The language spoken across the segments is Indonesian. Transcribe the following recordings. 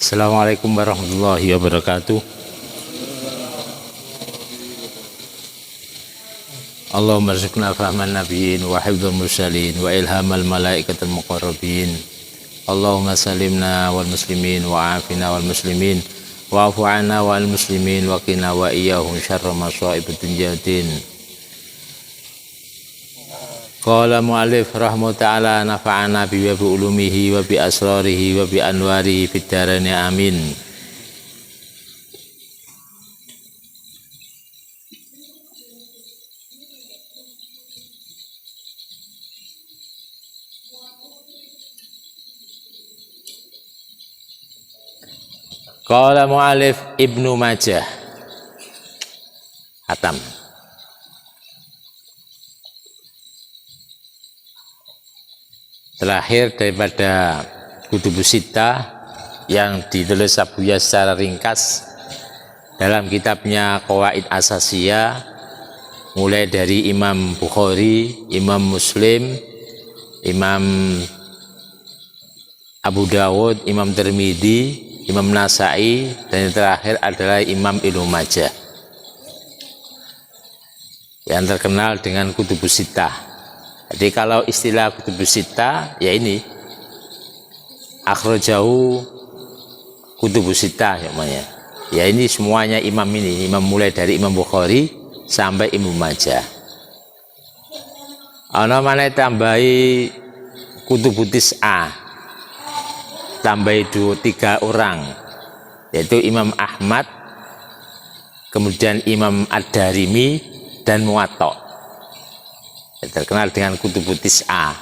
Assalamualaikum warahmatullahi wabarakatuh. Allahumma rizqna fahman nabiyyin wa hifdzal mursalin wa ilhamal malaikatil muqarrabin. Allahumma salimna wal muslimin wa afina wal muslimin wa afu anna wal muslimin wa qina wa iyyahum syarra masa'ibid dunyadin. Qala mu'allif rahimahullah ta'ala nafa'ana bi ulumihi wa bi asrarihi wa bi anwarihi fid dharain amin. Qala mu'allif Ibnu Majah Hatam. Terakhir daripada Kutubus Sittah yang ditulis Abuya secara ringkas dalam kitabnya Qawaid Asasiyah, mulai dari Imam Bukhari, Imam Muslim, Imam Abu Dawud, Imam Tirmidzi, Imam Nasai, dan yang terakhir adalah Imam Ibnu Majah yang terkenal dengan Kutubus Sittah. Jadi kalau istilah Kutubus Sittah ya ini akhrajahu Kutubus Sittah namanya. Ya ini semuanya imam ini, imam mulai dari Imam Bukhari sampai Imam Majah. Ana maneh tambahi Kutubus Tis'ah, tambahi 3 orang, yaitu Imam Ahmad, kemudian Imam Ad-Darimi dan Muwatta, terkenal dengan Kutubus Tis'ah.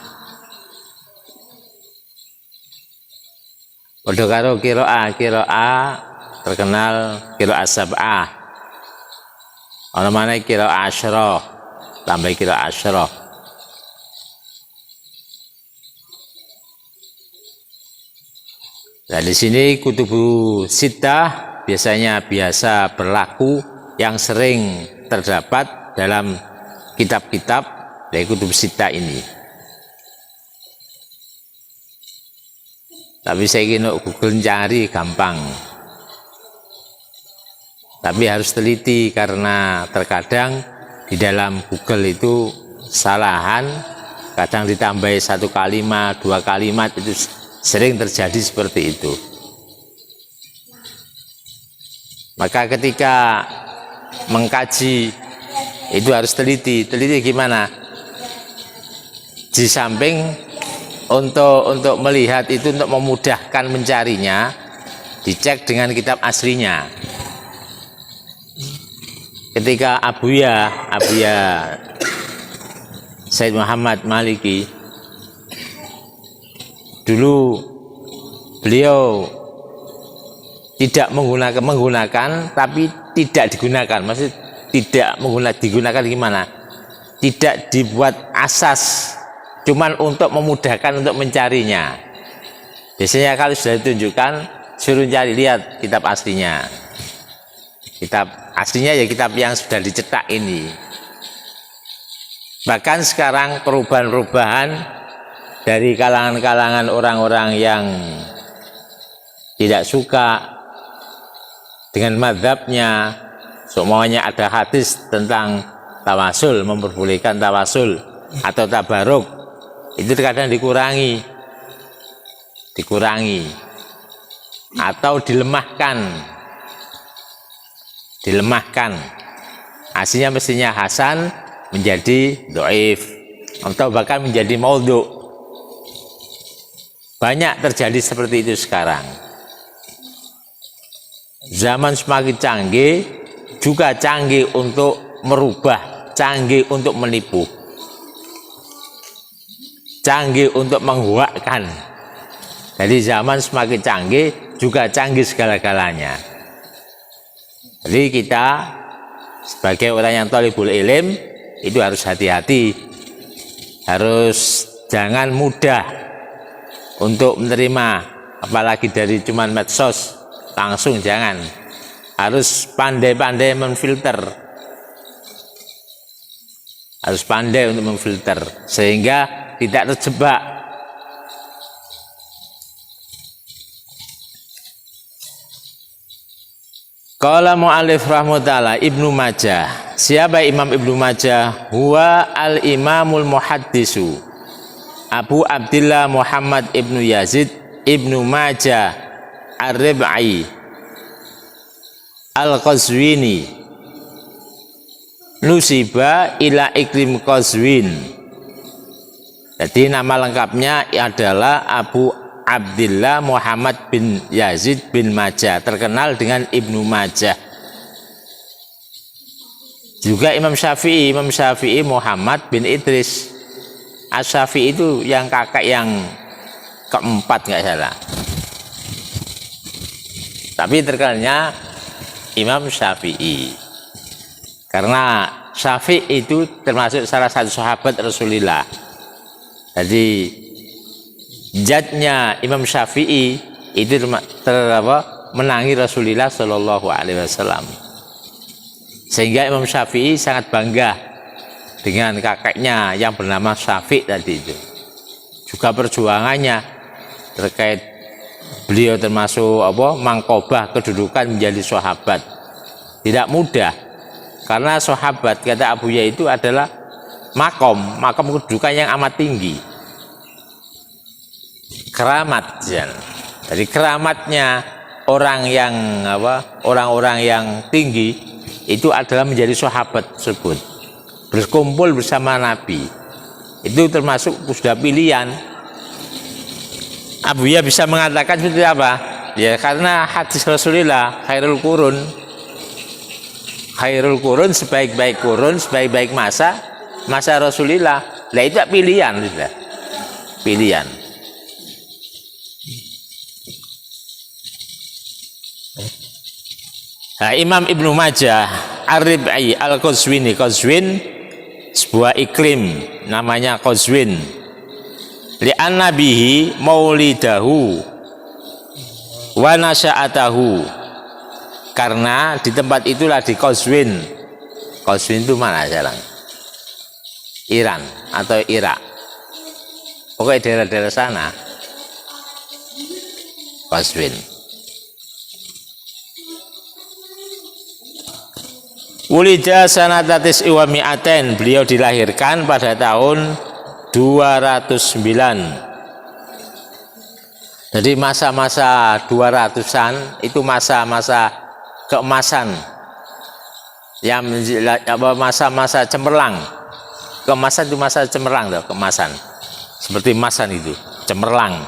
Padha karo qiraah terkenal qiraah sab'ah. Ana maneh qiraah asyarah, tambah qiraah asyarah. Nah, di sini Kutubus Sittah biasa berlaku yang sering terdapat dalam kitab-kitab dari Kutubus Sittah ini. Tapi saya ingin Google cari gampang. Tapi harus teliti karena terkadang di dalam Google itu salahan, kadang ditambahi 1 kalimat, 2 kalimat, itu sering terjadi seperti itu. Maka ketika mengkaji itu harus teliti gimana? Di samping untuk melihat itu, untuk memudahkan mencarinya, dicek dengan kitab aslinya. Ketika Abuya Said Muhammad Maliki dulu, beliau tidak menggunakan tapi tidak digunakan. Maksud tidak digunakan gimana? Tidak dibuat asas, cuman untuk memudahkan untuk mencarinya. Biasanya kalau sudah ditunjukkan, suruh cari, lihat kitab aslinya. Kitab aslinya ya kitab yang sudah dicetak ini. Bahkan sekarang perubahan-perubahan dari kalangan-kalangan orang-orang yang tidak suka dengan mazhabnya, semuanya ada hadis tentang tawasul, memperbolehkan tawasul atau tabaruk, itu terkadang dikurangi atau dilemahkan. Aslinya mestinya hasan menjadi dhaif atau bahkan menjadi maudhu. Banyak terjadi seperti itu sekarang. Zaman semakin canggih, juga canggih untuk merubah, canggih untuk menipu, canggih untuk menghuakkan. Jadi zaman semakin canggih, juga canggih segala-galanya. Jadi kita sebagai orang yang thalibul ilm itu harus hati-hati, harus jangan mudah untuk menerima, apalagi dari cuman medsos langsung, jangan. Harus pandai-pandai memfilter, harus pandai untuk memfilter sehingga tidak terjebak Qala mu'alif rahmatullah Ibnu Majah. Siapa Imam Ibnu Majah? Huwa al-imamul muhaddisu Abu Abdillah Muhammad Ibnu Yazid Ibnu Majah Ar-Rib'i Al-Qazwini, nusiba ila iklim Qazwin. Jadi nama lengkapnya adalah Abu Abdillah Muhammad bin Yazid bin Majah, terkenal dengan Ibnu Majah. Juga Imam Syafi'i Muhammad bin Idris As-Syafi'i itu yang kakak yang keempat nggak salah. Tapi terkenalnya Imam Syafi'i karena Syafi'i itu termasuk salah satu sahabat Rasulullah. Jadi jadnya Imam Syafi'i itu menangi Rasulullah Shallallahu Alaihi Wasallam, sehingga Imam Syafi'i sangat bangga dengan kakaknya yang bernama Syafi' tadi itu. Juga perjuangannya terkait beliau termasuk mangkobah kedudukan menjadi sahabat tidak mudah, karena sahabat kata Abuya itu adalah makom kedudukan yang amat tinggi, keramat. Jadi keramatnya orang-orang yang tinggi itu adalah menjadi sahabat tersebut, berkumpul bersama Nabi. Itu termasuk sudah pilihan. Abuya bisa mengatakan seperti apa? Ya karena hadis Rasulullah, khairul kurun, sebaik-baik kurun, sebaik-baik masa Rasulullah. Lah itu pilihan sudah. Pilihan. Nah, Imam Ibnu Majah Ar-Rib'i Al-Qazwini, Qazwin sebuah iklim namanya Qazwin. Li'anna bihi maulidahu wa nasya'atahu, karena di tempat itulah di Qazwin. Qazwin itu mana sekarang? Iran atau Irak, pokoknya daerah-daerah sana. Qazwin. Wulida sanatatis iwa mi'aten, beliau dilahirkan pada tahun 209. Jadi masa-masa 200-an itu masa-masa keemasan, yang masa-masa cemerlang. Keemasan itu masa cemerlang, keemasan seperti emasan itu cemerlang,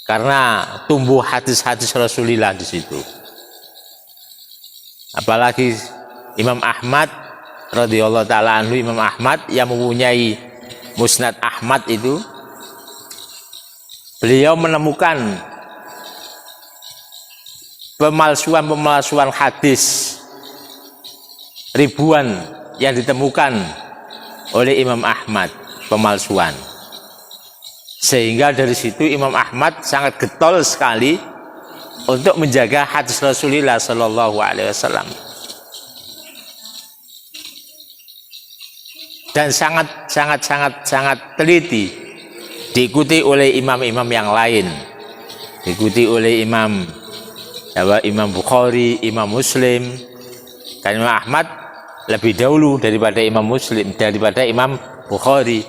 karena tumbuh hadis-hadis Rasulullah di situ. Apalagi Imam Ahmad radhiyallahu taala anhu, Imam Ahmad yang mempunyai Musnad Ahmad itu, beliau menemukan pemalsuan hadis ribuan yang ditemukan oleh Imam Ahmad, pemalsuan. Sehingga dari situ Imam Ahmad sangat getol sekali untuk menjaga hadis Rasulullah Shallallahu Alaihi Wasallam. Dan sangat teliti, diikuti oleh imam-imam yang lain, diikuti oleh Imam Bukhari, Imam Muslim, dan Imam Ahmad lebih dahulu daripada Imam Muslim, daripada Imam Bukhari.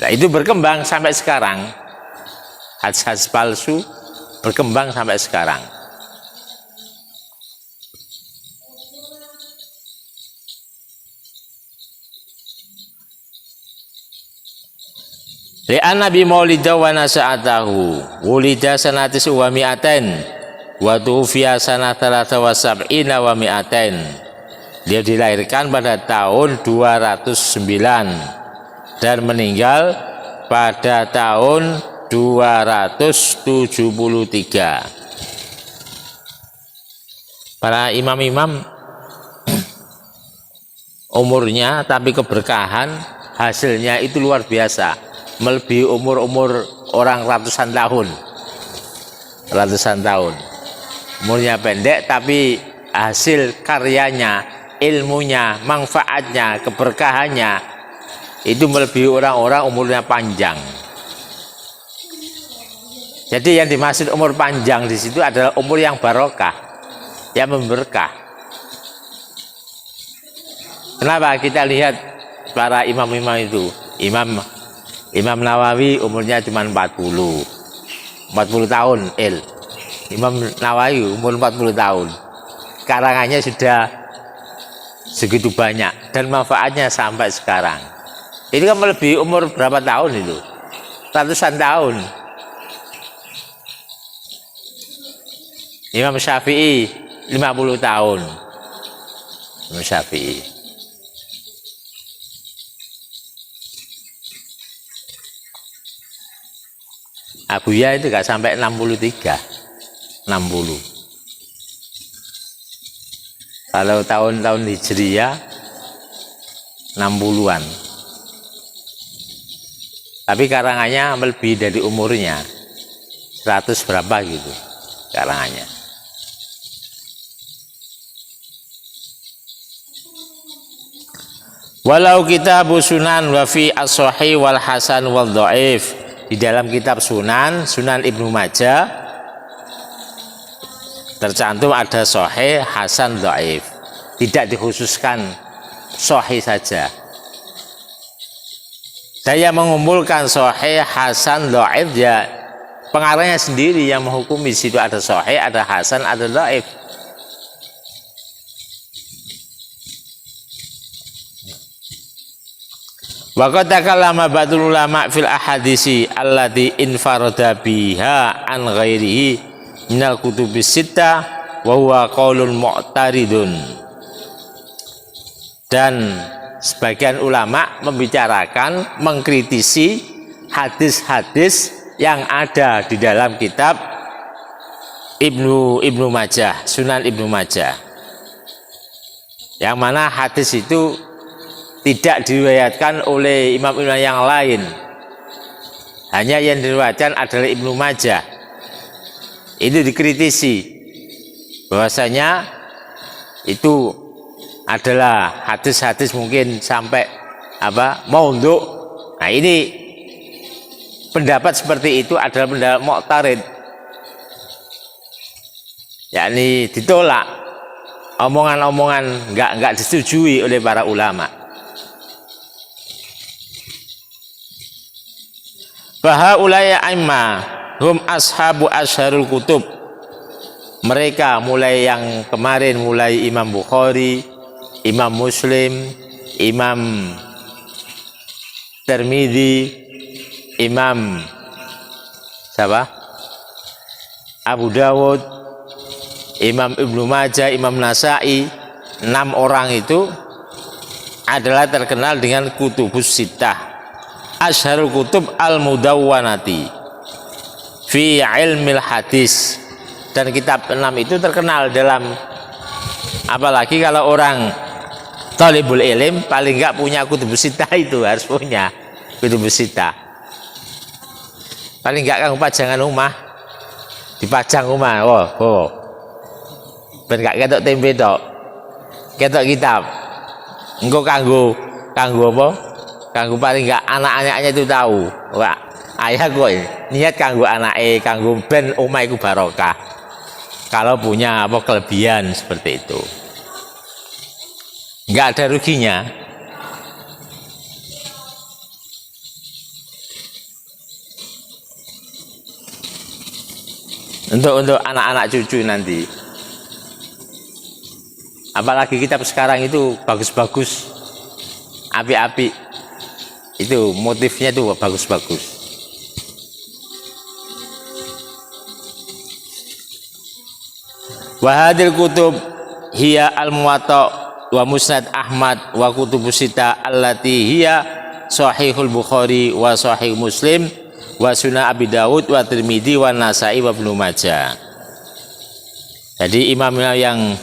Nah, itu berkembang sampai sekarang, hadis-hadis palsu berkembang sampai sekarang. Li'anna bi maulida wa nasa'atahu wulida sanatis wa mi'aten wa tufiya sanata wa sab'ina wa mi'aten. Dia dilahirkan pada tahun 209 dan meninggal pada tahun 273. Para imam-imam umurnya tapi keberkahan hasilnya itu luar biasa, melebihi umur orang ratusan tahun. Umurnya pendek tapi hasil karyanya, ilmunya, manfaatnya, keberkahannya itu melebihi orang-orang umurnya panjang. Jadi yang dimaksud umur panjang di situ adalah umur yang barokah, yang memberkah. Kenapa? Kita lihat para imam-imam itu. Imam Nawawi umurnya cuma 40 tahun. Imam Nawawi umur 40 tahun. Karangannya sudah segitu banyak dan manfaatnya sampai sekarang. Itu kan melebihi umur berapa tahun itu? Ratusan tahun. Imam Syafi'i 50 tahun. Imam Syafi'i. Abu Ya itu gak sampai 63. 60. Kalau tahun-tahun Hijriyah 60-an. Tapi karangannya melebihi dari umurnya. 100 berapa gitu karangannya. Walau kitab Sunan wa fi as-sahih wal hasan wal dhaif. Di dalam kitab Sunan Ibnu Majah tercantum ada sahih, hasan, dhaif. Tidak dikhususkan sahih saja. Saya mengumpulkan sahih, hasan, dhaif, ya pengarangnya sendiri yang menghukumi. Situ ada sahih, ada hasan, ada dhaif. Wa qad takallama ba'dul ulama fil ahadisi allati infarada biha an ghairihi minal kutubis sittah wa huwa qaulun mu'taridun. Dan sebagian ulama membicarakan, mengkritisi hadis-hadis yang ada di dalam kitab Ibnu Majah, Sunan Ibnu Majah, yang mana hadis itu tidak diriwayatkan oleh imam-imam yang lain, hanya yang diriwayatkan adalah Ibnu Majah. Itu dikritisi bahwasanya itu adalah hadis-hadis mungkin sampai maudhu'. Nah, ini pendapat seperti itu adalah pendapat mu'tarid, yakni ditolak, omongan-omongan enggak disetujui oleh para ulama. Fahaulaya aimma hum ashabu asharul kutub. Mereka mulai yang kemarin, mulai Imam Bukhari, Imam Muslim, Imam Tirmidzi, Imam Abu Dawud, Imam Ibnu Majah, Imam Nasa'i. 6 orang itu adalah terkenal dengan kutubus sittah, asyharul kutub al-mudawwanati fi ilmil hadis. Dan kitab 6 itu terkenal dalam, apalagi kalau orang talibul ilm paling enggak punya kutubus sittah, itu harus punya kutubus sittah. Paling enggak kanggo pajangan rumah, dipajang rumah. Ben gak ketok tempe tok, ketok kitab. Engko kanggo apa? Kanggo paling enggak anak-anaknya itu tahu. Wah, ayah gue niat kanggo anake, kanggo ben omah iku barokah. Kalau punya kelebihan seperti itu, enggak ada ruginya. Untuk anak-anak cucu nanti. Apalagi kitab sekarang itu bagus-bagus, api-api. Itu motifnya tuh bagus-bagus. Wa hadil kutub hiya al-Muwatta wa Musnad Ahmad wa kutubus sittah allati hiya Sahihul Bukhari wa Sahih Muslim wa Sunan Abi Dawud wa Tirmidzi wa Nasa'i wa Ibnu Majah. Jadi imam yang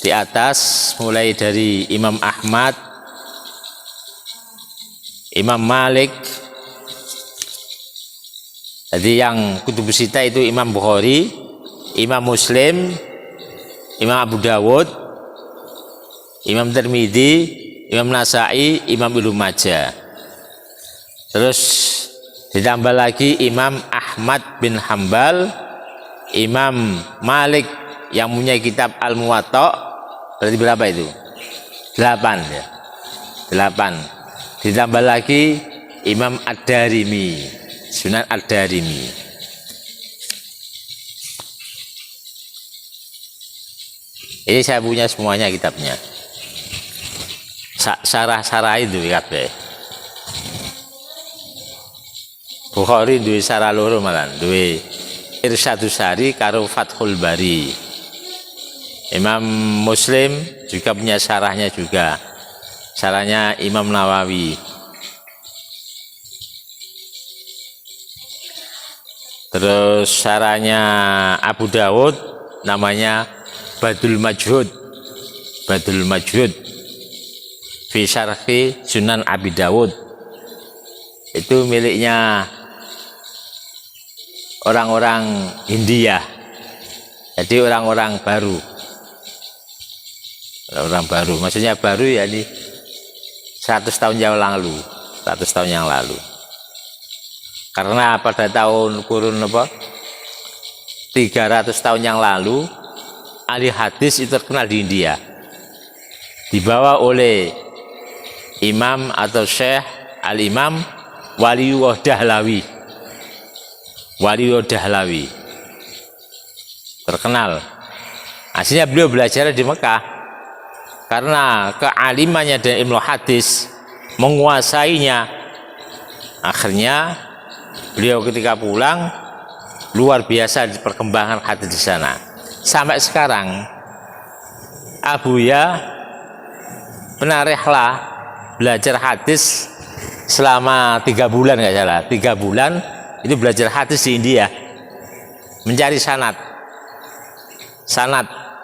di atas mulai dari Imam Ahmad, Imam Malik. Jadi yang kutubus sittah itu Imam Bukhari, Imam Muslim, Imam Abu Dawud, Imam Tirmidzi, Imam Nasa'i, Imam Ibnu Majah. Terus ditambah lagi Imam Ahmad Ahmad bin Hambal, Imam Malik yang punya kitab Al-Muwatta, berarti berapa itu? 8 ya. 8. Ditambah lagi Imam Ad-Darimi, Sunan Ad-Darimi. Ini saya punya semuanya kitabnya. Sarah-sarah itu kabeh. Bukhari duwe sarah loro malah, duwe Irsyadus Sari karo Fathul Bari. Imam Muslim juga punya sarahnya juga. Sarahnya Imam Nawawi. Terus sarahnya Abu Dawud namanya Badul Majhud. Badul Majhud fi syarhi Sunan Abi Dawud. Itu miliknya orang-orang India, jadi orang-orang baru, maksudnya baru ya ini 100 tahun yang lalu, 100 tahun yang lalu. Karena pada tahun kurun 300 tahun yang lalu ahli hadis itu terkenal di India, dibawa oleh imam atau syekh al-imam Waliullah Dahlawi. Waliullah Dahlawi terkenal. Aslinya beliau belajar di Mekah, karena kealimannya dan ilmu hadis menguasainya. Akhirnya beliau ketika pulang luar biasa di perkembangan hadis di sana. Sampai sekarang Abuya pernah rehlah belajar hadis selama 3 bulan, nggak salah, 3 bulan itu belajar hadis di India, mencari sanad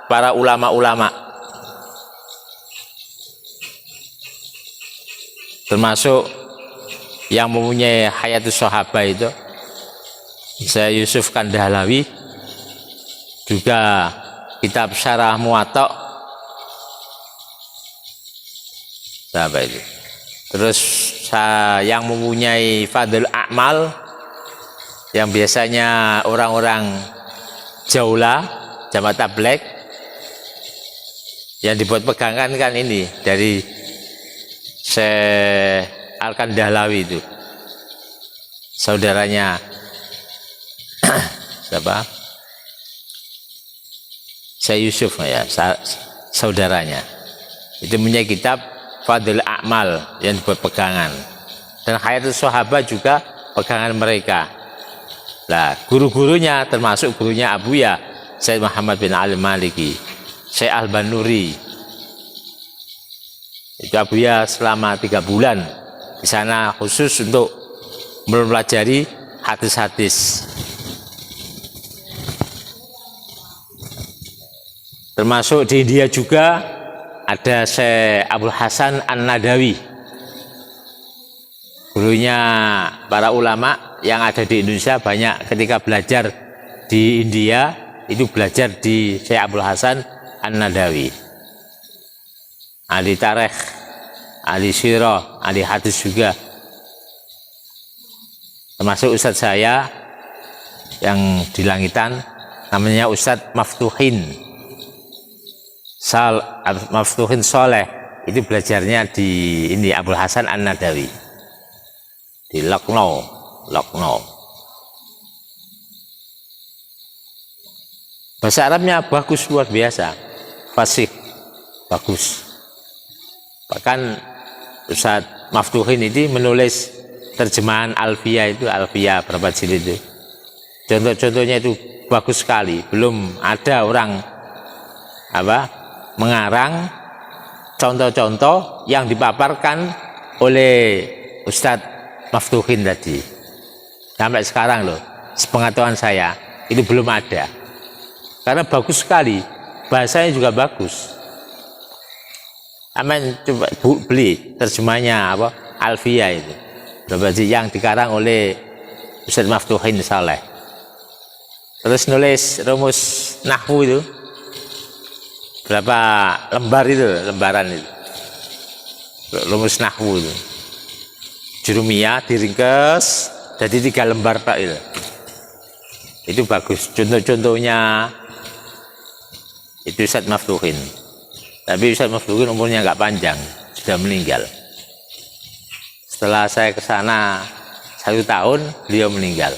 para ulama-ulama, termasuk yang mempunyai Hayatus Sahabah itu saya Yusuf Kandahlawi, juga kitab Syarah Muwatta, sahabat itu. Terus yang mempunyai Fadl A'mal, yang biasanya orang-orang Jaula, Jamaah Tabligh, yang dibuat pegangan kan ini dari Syekh Al-Kandahlawi itu, saudaranya siapa? Syekh Yusuf ya, saudaranya. Itu punya kitab Fadl A'mal yang dibuat pegangan, dan Hayatus Sahabah juga pegangan mereka. Nah, guru-gurunya termasuk gurunya Abuya, Syekh Muhammad bin Ali Maliki, Syekh Al-Banuri. Itu Abuya selama 3 bulan di sana khusus untuk mempelajari hadis-hadis. Termasuk di India juga ada Syekh Abdul Hasan An-Nadawi, gurunya para ulama yang ada di Indonesia. Banyak ketika belajar di India itu belajar di Syekh Abdul Hasan An-Nadawi. Ahli tarikh, ahli sirah, ahli hadis juga. Termasuk ustadz saya yang di Langitan, namanya Ustadz Maftuhin Maftuhin Soleh. Itu belajarnya di ini Abdul Hasan An-Nadawi di Lucknow. Bahasa Arabnya bagus, luar biasa, fasih, bagus. Bahkan Ustadz Maftuhin ini menulis terjemahan Alfiyah, itu Alfiyah berapa jilid itu. Contoh-contohnya itu bagus sekali. Belum ada orang mengarang contoh-contoh yang dipaparkan oleh Ustadz Maftuhin tadi. Sampai sekarang loh, sepengetahuan saya itu belum ada. Karena bagus sekali, bahasanya juga bagus. Aman, coba beli terjemahnya Alfiyah itu. Berapa sih yang dikarang oleh Ustadz Maftuhin Saleh. Terus nulis rumus nahwu itu. Berapa lembar itu, lembaran itu. Rumus nahwu itu. Jurumiyah diringkes jadi 3 lembar Pak itu. Itu bagus. Contoh-contohnya itu Ustadz Maftuhin. Tapi Ustadz Maftuhin umurnya nggak panjang, sudah meninggal. Setelah saya ke sana 1 tahun, beliau meninggal.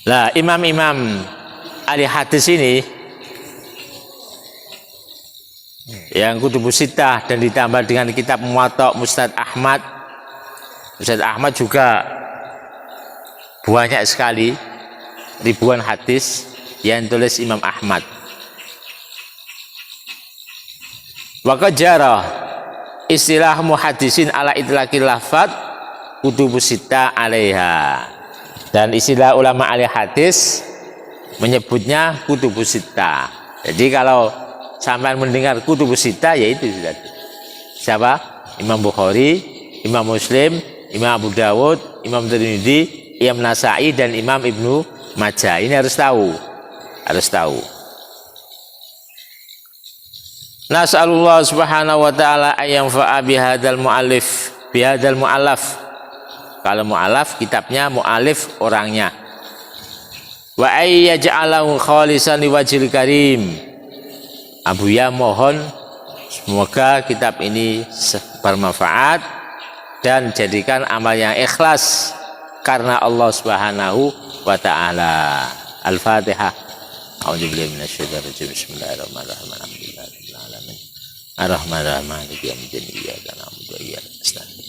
Lah, imam-imam ahli hadis ini yang kutubus sittah dan ditambah dengan kitab Muwatta Musnad Ahmad. Musnad Ahmad juga banyak sekali, ribuan hadis yang tulis Imam Ahmad. Wa qad jara istilah muhaddisin ala itlaqil lafaz kutubus sittah 'alaiha. Dan istilah ulama ahli hadis menyebutnya kutubus sittah. Jadi kalau sampai mendengar kutubus sittah, yaitu siapa? Imam Bukhari, Imam Muslim, Imam Abu Dawud, Imam Tirmidzi, Imam Nasa'i, dan Imam Ibnu Majah. Ini harus tahu. Harus tahu. Nas'alullah subhanahu wa ta'ala ayyanfa'a bihadzal mu'allif, bihadzal mu'allaf. Kalau mu'alaf kitabnya, mu'alif orangnya. Wa ayyaj'alahu khalisan liwajhil karim. Abuya mohon semoga kitab ini bermanfaat dan jadikan amal yang ikhlas karena Allah Subhanahu wa ta'ala. Al-Fatihah. A'udzubillahi minasyaitonir rajim. Bismillahirrahmanirrahim. Alhamdulillahirabbil alamin. Ar-Rahmanir-Rahim. Maliki yaumiddin. Iyyaka na'budu wa iyyaka nasta'in.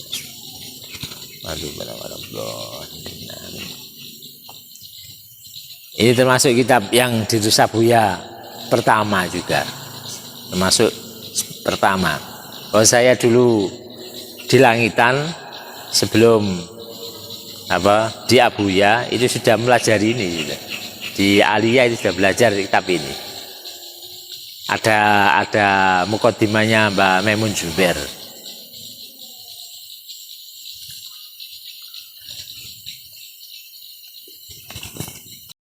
Ini termasuk kitab yang di Nusabuya pertama juga, termasuk pertama. Kalau saya dulu di Langitan sebelum di Abuya itu sudah melajari ini, di Aliyah itu sudah belajar kitab ini. Ada mukaddimahnya Mbak Maimun Jubair.